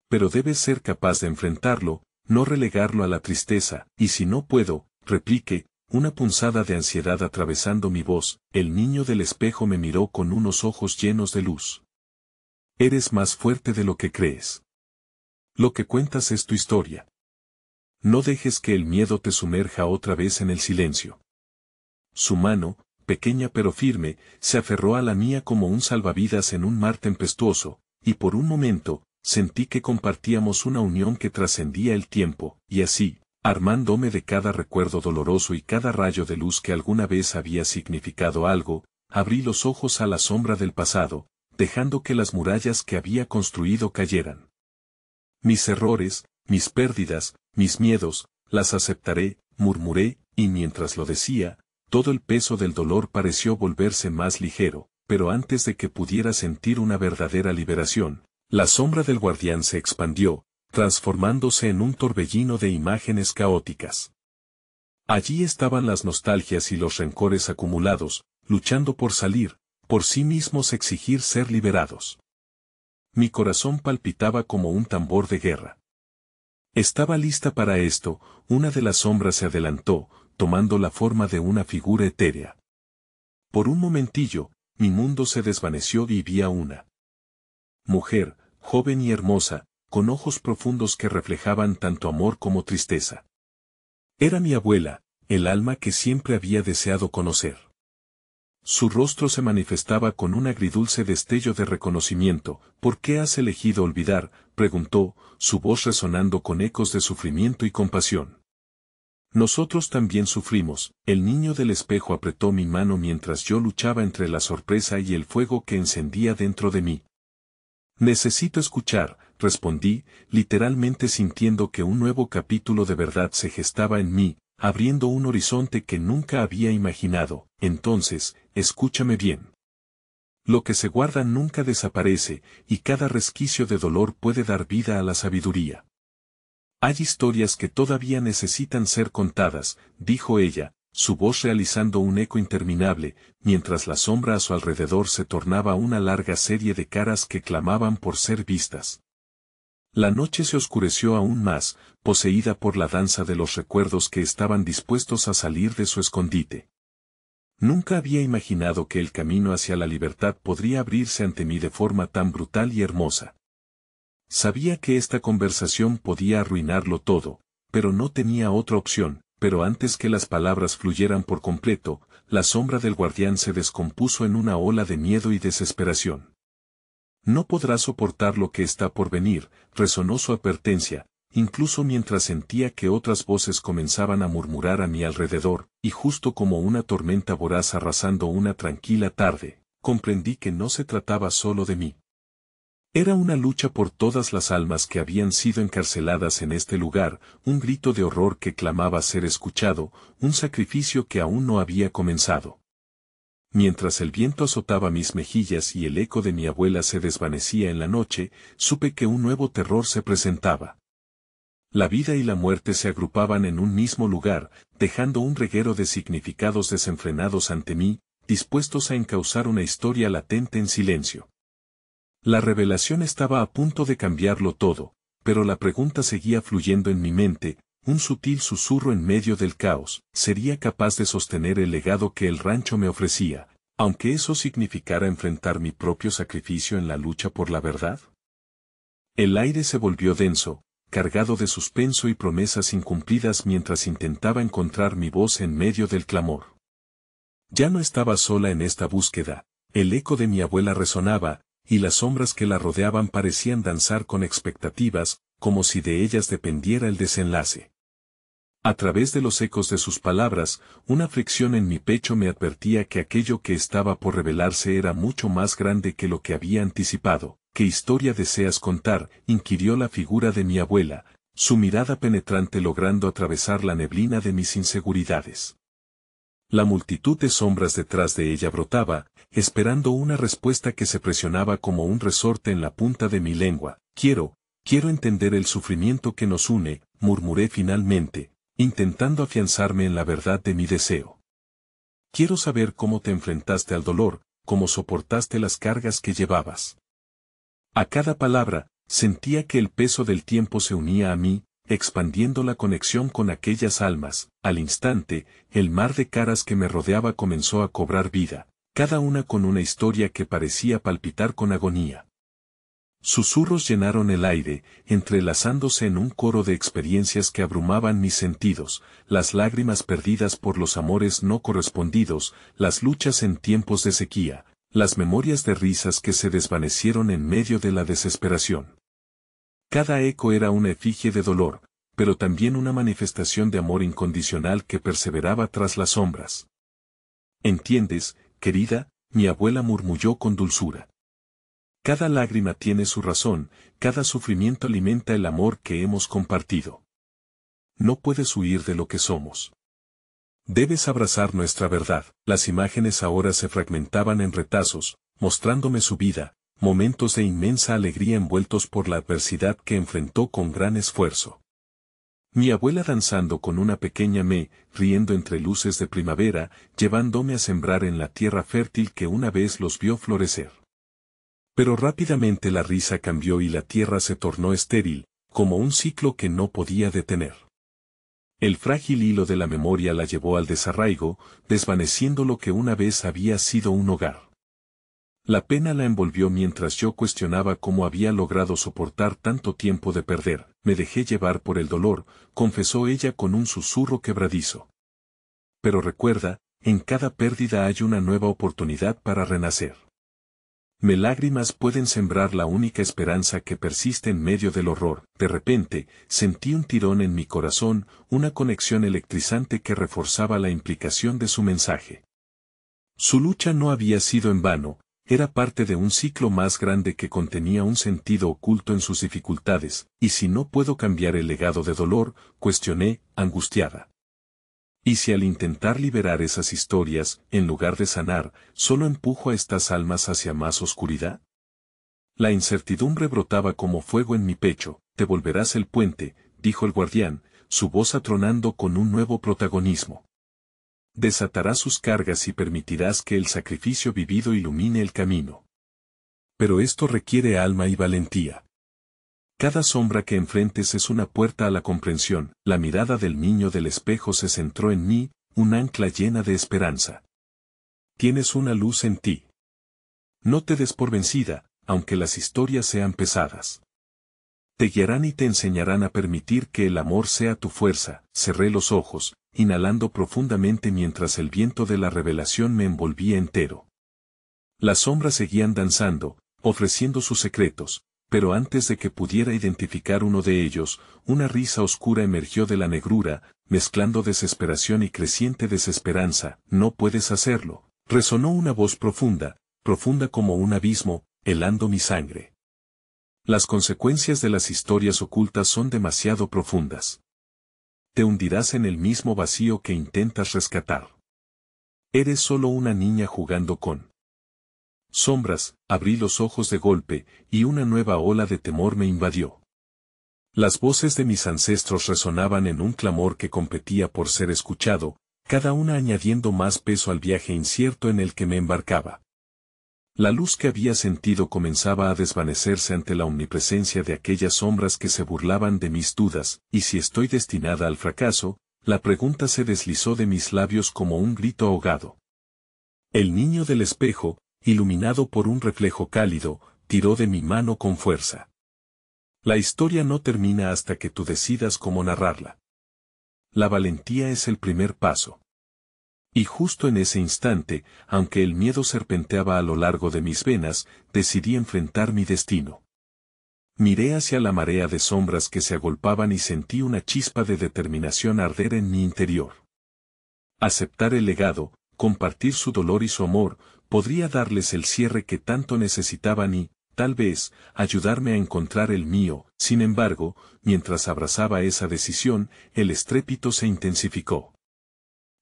Pero debes ser capaz de enfrentarlo, no relegarlo a la tristeza, y si no puedo, replique, una punzada de ansiedad atravesando mi voz. El niño del espejo me miró con unos ojos llenos de luz. Eres más fuerte de lo que crees. Lo que cuentas es tu historia. No dejes que el miedo te sumerja otra vez en el silencio. Su mano, pequeña pero firme, se aferró a la mía como un salvavidas en un mar tempestuoso, y por un momento, sentí que compartíamos una unión que trascendía el tiempo, y así, armándome de cada recuerdo doloroso y cada rayo de luz que alguna vez había significado algo, abrí los ojos a la sombra del pasado, dejando que las murallas que había construido cayeran. Mis errores, mis pérdidas, mis miedos, las aceptaré, murmuré, y mientras lo decía, todo el peso del dolor pareció volverse más ligero, pero antes de que pudiera sentir una verdadera liberación, la sombra del guardián se expandió, transformándose en un torbellino de imágenes caóticas. Allí estaban las nostalgias y los rencores acumulados, luchando por salir, por sí mismos exigir ser liberados. Mi corazón palpitaba como un tambor de guerra. Estaba lista para esto. Una de las sombras se adelantó, tomando la forma de una figura etérea. Por un momentillo, mi mundo se desvaneció y vi a una mujer, joven y hermosa, con ojos profundos que reflejaban tanto amor como tristeza. Era mi abuela, el alma que siempre había deseado conocer. Su rostro se manifestaba con un agridulce destello de reconocimiento. «¿Por qué has elegido olvidar?», preguntó, su voz resonando con ecos de sufrimiento y compasión. «Nosotros también sufrimos». El niño del espejo apretó mi mano mientras yo luchaba entre la sorpresa y el fuego que encendía dentro de mí. «Necesito escuchar», respondí, literalmente sintiendo que un nuevo capítulo de verdad se gestaba en mí, abriendo un horizonte que nunca había imaginado. «Entonces, escúchame bien. Lo que se guarda nunca desaparece, y cada resquicio de dolor puede dar vida a la sabiduría. Hay historias que todavía necesitan ser contadas», dijo ella, su voz realizando un eco interminable, mientras la sombra a su alrededor se tornaba una larga serie de caras que clamaban por ser vistas. La noche se oscureció aún más, poseída por la danza de los recuerdos que estaban dispuestos a salir de su escondite. Nunca había imaginado que el camino hacia la libertad podría abrirse ante mí de forma tan brutal y hermosa. Sabía que esta conversación podía arruinarlo todo, pero no tenía otra opción. Pero antes que las palabras fluyeran por completo, la sombra del guardián se descompuso en una ola de miedo y desesperación. «No podrás soportar lo que está por venir», resonó su advertencia, incluso mientras sentía que otras voces comenzaban a murmurar a mi alrededor, y justo como una tormenta voraz arrasando una tranquila tarde, comprendí que no se trataba solo de mí. Era una lucha por todas las almas que habían sido encarceladas en este lugar, un grito de horror que clamaba ser escuchado, un sacrificio que aún no había comenzado. Mientras el viento azotaba mis mejillas y el eco de mi abuela se desvanecía en la noche, supe que un nuevo terror se presentaba. La vida y la muerte se agrupaban en un mismo lugar, dejando un reguero de significados desenfrenados ante mí, dispuestos a encauzar una historia latente en silencio. La revelación estaba a punto de cambiarlo todo, pero la pregunta seguía fluyendo en mi mente, un sutil susurro en medio del caos: ¿sería capaz de sostener el legado que el rancho me ofrecía, aunque eso significara enfrentar mi propio sacrificio en la lucha por la verdad? El aire se volvió denso, cargado de suspenso y promesas incumplidas mientras intentaba encontrar mi voz en medio del clamor. Ya no estaba sola en esta búsqueda, el eco de mi abuela resonaba, y las sombras que la rodeaban parecían danzar con expectativas, como si de ellas dependiera el desenlace. A través de los ecos de sus palabras, una fricción en mi pecho me advertía que aquello que estaba por revelarse era mucho más grande que lo que había anticipado. «¿Qué historia deseas contar?», inquirió la figura de mi abuela, su mirada penetrante logrando atravesar la neblina de mis inseguridades. La multitud de sombras detrás de ella brotaba, esperando una respuesta que se presionaba como un resorte en la punta de mi lengua. Quiero entender el sufrimiento que nos une», murmuré finalmente, intentando afianzarme en la verdad de mi deseo. «Quiero saber cómo te enfrentaste al dolor, cómo soportaste las cargas que llevabas». A cada palabra, sentía que el peso del tiempo se unía a mí, expandiendo la conexión con aquellas almas. Al instante, el mar de caras que me rodeaba comenzó a cobrar vida, cada una con una historia que parecía palpitar con agonía. Susurros llenaron el aire, entrelazándose en un coro de experiencias que abrumaban mis sentidos: las lágrimas perdidas por los amores no correspondidos, las luchas en tiempos de sequía, las memorias de risas que se desvanecieron en medio de la desesperación. Cada eco era una efigie de dolor, pero también una manifestación de amor incondicional que perseveraba tras las sombras. «¿Entiendes, querida?», mi abuela murmulló con dulzura. «Cada lágrima tiene su razón, cada sufrimiento alimenta el amor que hemos compartido. No puedes huir de lo que somos. Debes abrazar nuestra verdad». Las imágenes ahora se fragmentaban en retazos, mostrándome su vida, momentos de inmensa alegría envueltos por la adversidad que enfrentó con gran esfuerzo. Mi abuela danzando con una pequeña me, riendo entre luces de primavera, llevándome a sembrar en la tierra fértil que una vez los vio florecer. Pero rápidamente la risa cambió y la tierra se tornó estéril, como un ciclo que no podía detener. El frágil hilo de la memoria la llevó al desarraigo, desvaneciendo lo que una vez había sido un hogar. La pena la envolvió mientras yo cuestionaba cómo había logrado soportar tanto tiempo de perder. Me dejé llevar por el dolor, confesó ella con un susurro quebradizo. Pero recuerda, en cada pérdida hay una nueva oportunidad para renacer. Mis lágrimas pueden sembrar la única esperanza que persiste en medio del horror. De repente, sentí un tirón en mi corazón, una conexión electrizante que reforzaba la implicación de su mensaje. Su lucha no había sido en vano. Era parte de un ciclo más grande que contenía un sentido oculto en sus dificultades, y si no puedo cambiar el legado de dolor, cuestioné, angustiada. ¿Y si al intentar liberar esas historias, en lugar de sanar, solo empujo a estas almas hacia más oscuridad? La incertidumbre brotaba como fuego en mi pecho. Te volverás el puente, dijo el guardián, su voz atronando con un nuevo protagonismo. Desatarás sus cargas y permitirás que el sacrificio vivido ilumine el camino. Pero esto requiere alma y valentía. Cada sombra que enfrentes es una puerta a la comprensión. La mirada del niño del espejo se centró en mí, un ancla llena de esperanza. Tienes una luz en ti. No te des por vencida, aunque las historias sean pesadas. Te guiarán y te enseñarán a permitir que el amor sea tu fuerza. Cerré los ojos, inhalando profundamente mientras el viento de la revelación me envolvía entero. Las sombras seguían danzando, ofreciendo sus secretos, pero antes de que pudiera identificar uno de ellos, una risa oscura emergió de la negrura, mezclando desesperación y creciente desesperanza. No puedes hacerlo, resonó una voz profunda, profunda como un abismo, helando mi sangre. Las consecuencias de las historias ocultas son demasiado profundas. Te hundirás en el mismo vacío que intentas rescatar. Eres solo una niña jugando con sombras. Abrí los ojos de golpe, y una nueva ola de temor me invadió. Las voces de mis ancestros resonaban en un clamor que competía por ser escuchado, cada una añadiendo más peso al viaje incierto en el que me embarcaba. La luz que había sentido comenzaba a desvanecerse ante la omnipresencia de aquellas sombras que se burlaban de mis dudas. ¿Y si estoy destinada al fracaso? La pregunta se deslizó de mis labios como un grito ahogado. El niño del espejo, iluminado por un reflejo cálido, tiró de mi mano con fuerza. La historia no termina hasta que tú decidas cómo narrarla. La valentía es el primer paso. Y justo en ese instante, aunque el miedo serpenteaba a lo largo de mis venas, decidí enfrentar mi destino. Miré hacia la marea de sombras que se agolpaban y sentí una chispa de determinación arder en mi interior. Aceptar el legado, compartir su dolor y su amor, podría darles el cierre que tanto necesitaban y, tal vez, ayudarme a encontrar el mío. Sin embargo, mientras abrazaba esa decisión, el estrépito se intensificó.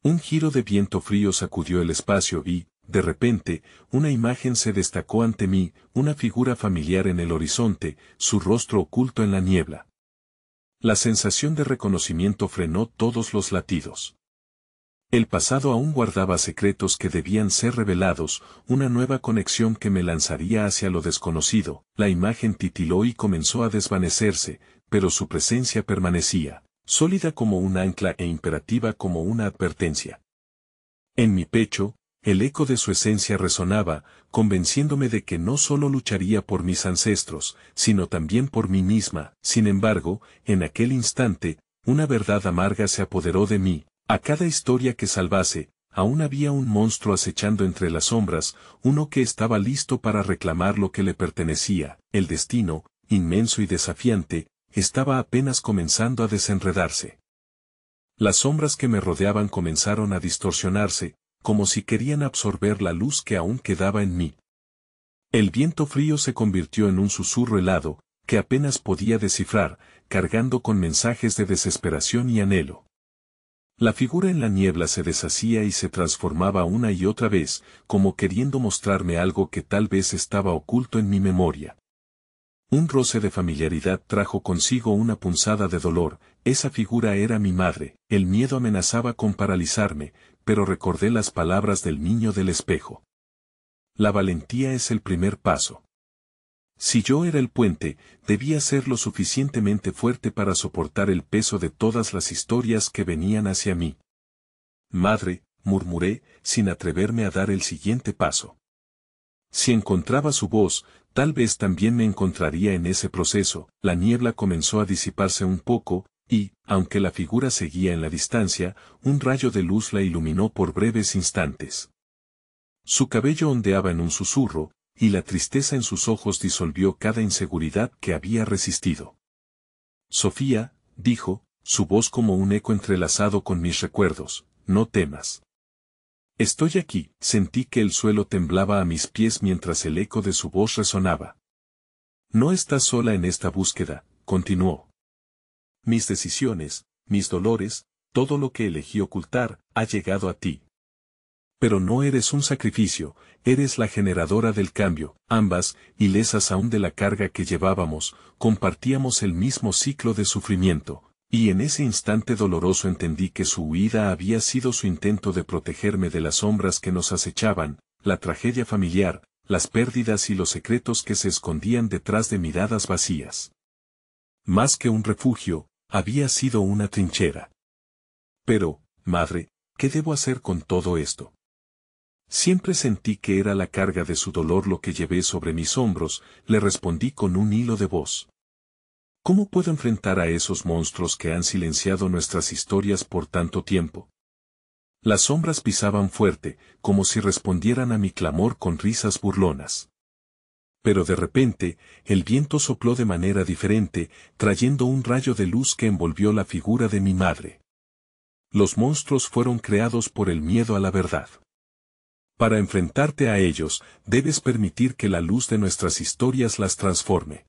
Un giro de viento frío sacudió el espacio y, de repente, una imagen se destacó ante mí, una figura familiar en el horizonte, su rostro oculto en la niebla. La sensación de reconocimiento frenó todos los latidos. El pasado aún guardaba secretos que debían ser revelados, una nueva conexión que me lanzaría hacia lo desconocido. La imagen titiló y comenzó a desvanecerse, pero su presencia permanecía, sólida como un ancla e imperativa como una advertencia. En mi pecho, el eco de su esencia resonaba, convenciéndome de que no solo lucharía por mis ancestros, sino también por mí misma. Sin embargo, en aquel instante, una verdad amarga se apoderó de mí. A cada historia que salvase, aún había un monstruo acechando entre las sombras, uno que estaba listo para reclamar lo que le pertenecía. El destino, inmenso y desafiante, estaba apenas comenzando a desenredarse. Las sombras que me rodeaban comenzaron a distorsionarse, como si querían absorber la luz que aún quedaba en mí. El viento frío se convirtió en un susurro helado, que apenas podía descifrar, cargando con mensajes de desesperación y anhelo. La figura en la niebla se deshacía y se transformaba una y otra vez, como queriendo mostrarme algo que tal vez estaba oculto en mi memoria. Un roce de familiaridad trajo consigo una punzada de dolor. Esa figura era mi madre. El miedo amenazaba con paralizarme, pero recordé las palabras del niño del espejo. La valentía es el primer paso. Si yo era el puente, debía ser lo suficientemente fuerte para soportar el peso de todas las historias que venían hacia mí. Madre, murmuré, sin atreverme a dar el siguiente paso. Si encontraba su voz, tal vez también me encontraría en ese proceso. La niebla comenzó a disiparse un poco, y, aunque la figura seguía en la distancia, un rayo de luz la iluminó por breves instantes. Su cabello ondeaba en un susurro, y la tristeza en sus ojos disolvió cada inseguridad que había resistido. Sofía, dijo, su voz como un eco entrelazado con mis recuerdos, no temas. Estoy aquí. Sentí que el suelo temblaba a mis pies mientras el eco de su voz resonaba. No estás sola en esta búsqueda, continuó. Mis decisiones, mis dolores, todo lo que elegí ocultar, ha llegado a ti. Pero no eres un sacrificio, eres la generadora del cambio. Ambas, ilesas aún de la carga que llevábamos, compartíamos el mismo ciclo de sufrimiento. Y en ese instante doloroso entendí que su huida había sido su intento de protegerme de las sombras que nos acechaban, la tragedia familiar, las pérdidas y los secretos que se escondían detrás de miradas vacías. Más que un refugio, había sido una trinchera. Pero, madre, ¿qué debo hacer con todo esto? Siempre sentí que era la carga de su dolor lo que llevé sobre mis hombros, le respondí con un hilo de voz. ¿Cómo puedo enfrentar a esos monstruos que han silenciado nuestras historias por tanto tiempo? Las sombras pisaban fuerte, como si respondieran a mi clamor con risas burlonas. Pero de repente, el viento sopló de manera diferente, trayendo un rayo de luz que envolvió la figura de mi madre. Los monstruos fueron creados por el miedo a la verdad. Para enfrentarte a ellos, debes permitir que la luz de nuestras historias las transforme.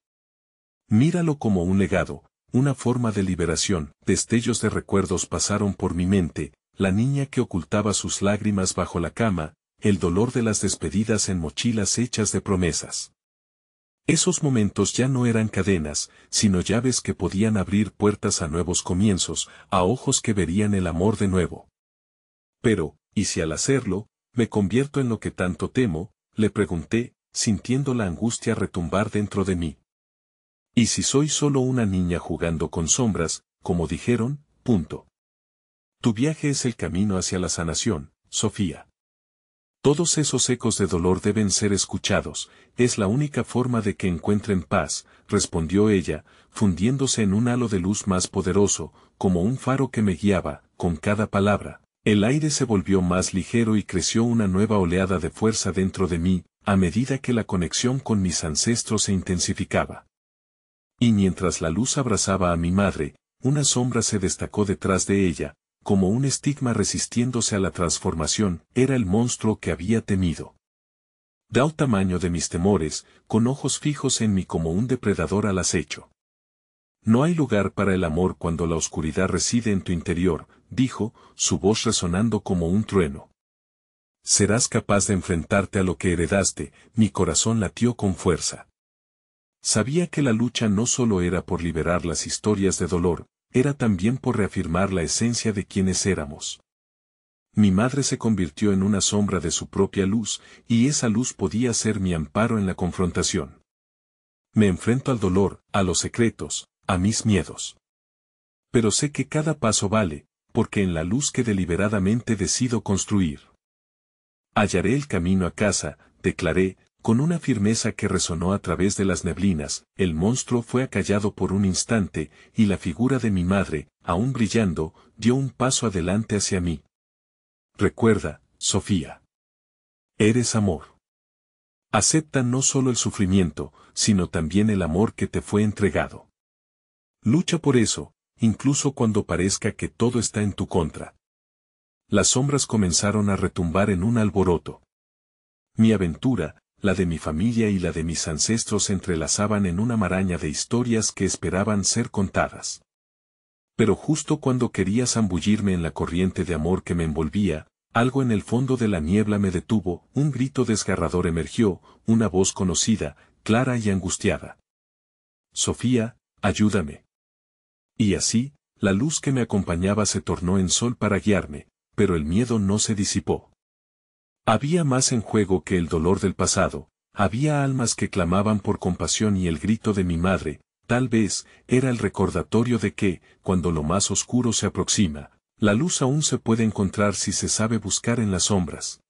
Míralo como un legado, una forma de liberación. Destellos de recuerdos pasaron por mi mente, la niña que ocultaba sus lágrimas bajo la cama, el dolor de las despedidas en mochilas hechas de promesas. Esos momentos ya no eran cadenas, sino llaves que podían abrir puertas a nuevos comienzos, a ojos que verían el amor de nuevo. Pero, ¿y si al hacerlo, me convierto en lo que tanto temo? Le pregunté, sintiendo la angustia retumbar dentro de mí. ¿Y si soy solo una niña jugando con sombras, como dijeron? Punto. Tu viaje es el camino hacia la sanación, Sofía. Todos esos ecos de dolor deben ser escuchados, es la única forma de que encuentren paz, respondió ella, fundiéndose en un halo de luz más poderoso, como un faro que me guiaba. Con cada palabra, el aire se volvió más ligero y creció una nueva oleada de fuerza dentro de mí, a medida que la conexión con mis ancestros se intensificaba. Y mientras la luz abrazaba a mi madre, una sombra se destacó detrás de ella, como un estigma resistiéndose a la transformación. Era el monstruo que había temido. Dado tamaño de mis temores, con ojos fijos en mí como un depredador al acecho. No hay lugar para el amor cuando la oscuridad reside en tu interior, dijo, su voz resonando como un trueno. Serás capaz de enfrentarte a lo que heredaste. Mi corazón latió con fuerza. Sabía que la lucha no solo era por liberar las historias de dolor, era también por reafirmar la esencia de quienes éramos. Mi madre se convirtió en una sombra de su propia luz, y esa luz podía ser mi amparo en la confrontación. Me enfrento al dolor, a los secretos, a mis miedos. Pero sé que cada paso vale, porque en la luz que deliberadamente decido construir. Hallaré el camino a casa, declaré, con una firmeza que resonó a través de las neblinas. El monstruo fue acallado por un instante, y la figura de mi madre, aún brillando, dio un paso adelante hacia mí. Recuerda, Sofía. Eres amor. Acepta no solo el sufrimiento, sino también el amor que te fue entregado. Lucha por eso, incluso cuando parezca que todo está en tu contra. Las sombras comenzaron a retumbar en un alboroto. Mi aventura, la de mi familia y la de mis ancestros se entrelazaban en una maraña de historias que esperaban ser contadas. Pero justo cuando quería zambullirme en la corriente de amor que me envolvía, algo en el fondo de la niebla me detuvo. Un grito desgarrador emergió, una voz conocida, clara y angustiada. Sofía, ayúdame. Y así, la luz que me acompañaba se tornó en sol para guiarme, pero el miedo no se disipó. Había más en juego que el dolor del pasado, había almas que clamaban por compasión y el grito de mi madre, tal vez, era el recordatorio de que, cuando lo más oscuro se aproxima, la luz aún se puede encontrar si se sabe buscar en las sombras.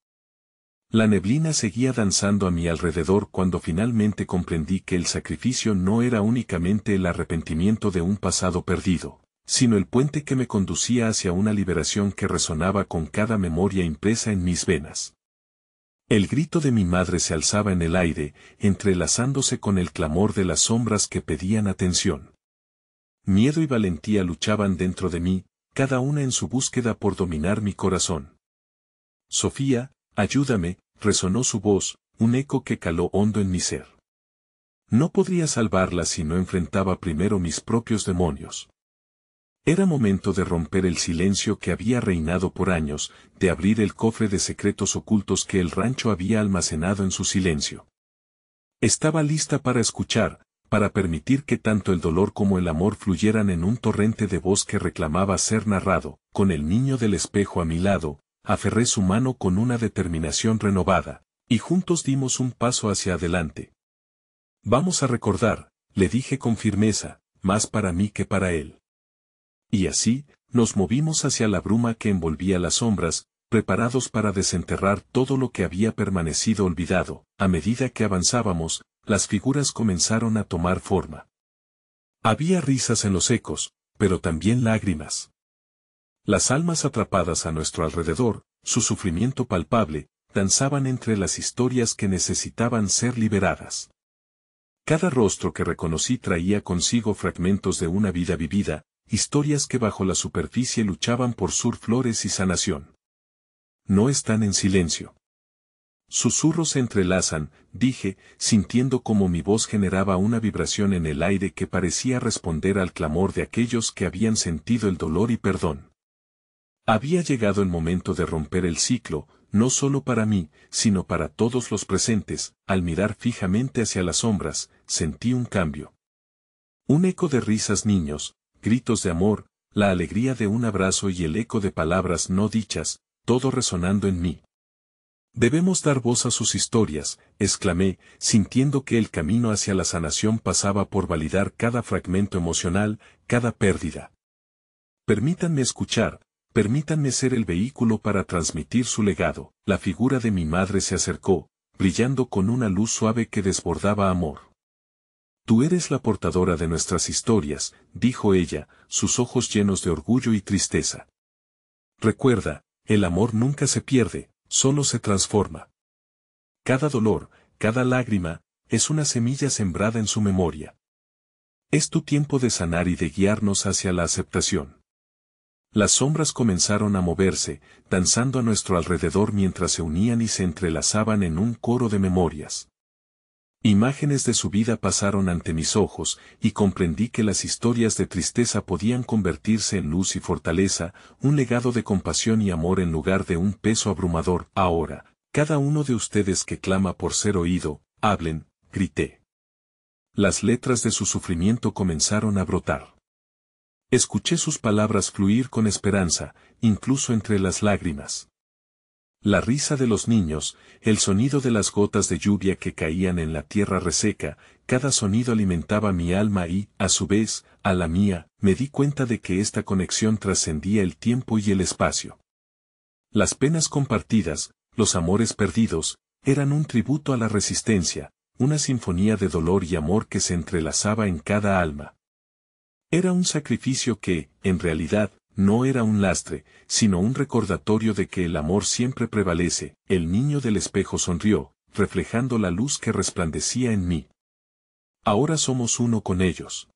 La neblina seguía danzando a mi alrededor cuando finalmente comprendí que el sacrificio no era únicamente el arrepentimiento de un pasado perdido, sino el puente que me conducía hacia una liberación que resonaba con cada memoria impresa en mis venas. El grito de mi madre se alzaba en el aire, entrelazándose con el clamor de las sombras que pedían atención. Miedo y valentía luchaban dentro de mí, cada una en su búsqueda por dominar mi corazón. Sofía, ayúdame, resonó su voz, un eco que caló hondo en mi ser. No podría salvarla si no enfrentaba primero mis propios demonios. Era momento de romper el silencio que había reinado por años, de abrir el cofre de secretos ocultos que el rancho había almacenado en su silencio. Estaba lista para escuchar, para permitir que tanto el dolor como el amor fluyeran en un torrente de voz que reclamaba ser narrado. Con el niño del espejo a mi lado, aferré su mano con una determinación renovada, y juntos dimos un paso hacia adelante. Vamos a recordar, le dije con firmeza, más para mí que para él. Y así, nos movimos hacia la bruma que envolvía las sombras, preparados para desenterrar todo lo que había permanecido olvidado. A medida que avanzábamos, las figuras comenzaron a tomar forma. Había risas en los ecos, pero también lágrimas. Las almas atrapadas a nuestro alrededor, su sufrimiento palpable, danzaban entre las historias que necesitaban ser liberadas. Cada rostro que reconocí traía consigo fragmentos de una vida vivida, historias que bajo la superficie luchaban por sur flores y sanación. No están en silencio. Susurros se entrelazan, dije, sintiendo como mi voz generaba una vibración en el aire que parecía responder al clamor de aquellos que habían sentido el dolor y perdón. Había llegado el momento de romper el ciclo, no solo para mí, sino para todos los presentes. Al mirar fijamente hacia las sombras, sentí un cambio. Un eco de risas niños, gritos de amor, la alegría de un abrazo y el eco de palabras no dichas, todo resonando en mí. Debemos dar voz a sus historias, exclamé, sintiendo que el camino hacia la sanación pasaba por validar cada fragmento emocional, cada pérdida. Permítanme escuchar, permítanme ser el vehículo para transmitir su legado. La figura de mi madre se acercó, brillando con una luz suave que desbordaba amor. Tú eres la portadora de nuestras historias, dijo ella, sus ojos llenos de orgullo y tristeza. Recuerda, el amor nunca se pierde, solo se transforma. Cada dolor, cada lágrima, es una semilla sembrada en su memoria. Es tu tiempo de sanar y de guiarnos hacia la aceptación. Las sombras comenzaron a moverse, danzando a nuestro alrededor mientras se unían y se entrelazaban en un coro de memorias. Imágenes de su vida pasaron ante mis ojos, y comprendí que las historias de tristeza podían convertirse en luz y fortaleza, un legado de compasión y amor en lugar de un peso abrumador. Ahora, cada uno de ustedes que clama por ser oído, hablen, grité. Las letras de su sufrimiento comenzaron a brotar. Escuché sus palabras fluir con esperanza, incluso entre las lágrimas. La risa de los niños, el sonido de las gotas de lluvia que caían en la tierra reseca, cada sonido alimentaba mi alma y, a su vez, a la mía, me di cuenta de que esta conexión trascendía el tiempo y el espacio. Las penas compartidas, los amores perdidos, eran un tributo a la resistencia, una sinfonía de dolor y amor que se entrelazaba en cada alma. Era un sacrificio que, en realidad, no era un lastre, sino un recordatorio de que el amor siempre prevalece. El niño del espejo sonrió, reflejando la luz que resplandecía en mí. Ahora somos uno con ellos.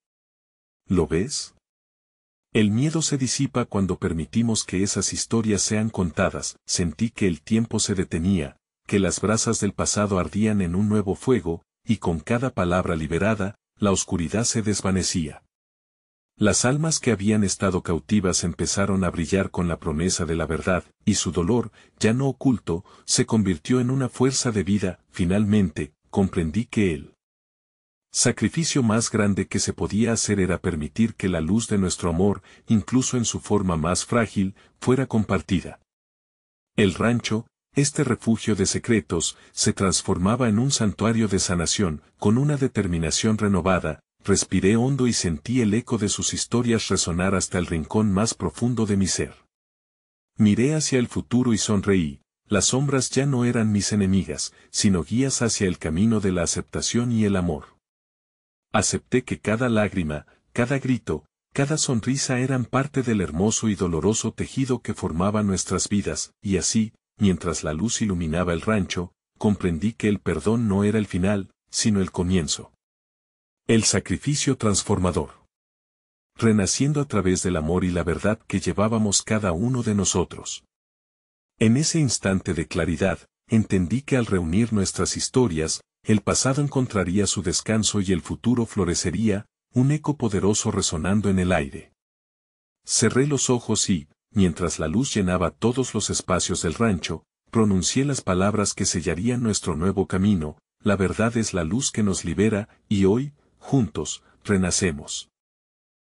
¿Lo ves? El miedo se disipa cuando permitimos que esas historias sean contadas. Sentí que el tiempo se detenía, que las brasas del pasado ardían en un nuevo fuego, y con cada palabra liberada, la oscuridad se desvanecía. Las almas que habían estado cautivas empezaron a brillar con la promesa de la verdad, y su dolor, ya no oculto, se convirtió en una fuerza de vida. Finalmente, comprendí que el sacrificio más grande que se podía hacer era permitir que la luz de nuestro amor, incluso en su forma más frágil, fuera compartida. El rancho, este refugio de secretos, se transformaba en un santuario de sanación. Con una determinación renovada, respiré hondo y sentí el eco de sus historias resonar hasta el rincón más profundo de mi ser. Miré hacia el futuro y sonreí, las sombras ya no eran mis enemigas, sino guías hacia el camino de la aceptación y el amor. Acepté que cada lágrima, cada grito, cada sonrisa eran parte del hermoso y doloroso tejido que formaba nuestras vidas, y así, mientras la luz iluminaba el rancho, comprendí que el perdón no era el final, sino el comienzo. El sacrificio transformador. Renaciendo a través del amor y la verdad que llevábamos cada uno de nosotros. En ese instante de claridad, entendí que al reunir nuestras historias, el pasado encontraría su descanso y el futuro florecería, un eco poderoso resonando en el aire. Cerré los ojos y, mientras la luz llenaba todos los espacios del rancho, pronuncié las palabras que sellarían nuestro nuevo camino: la verdad es la luz que nos libera, y hoy, juntos, renacemos.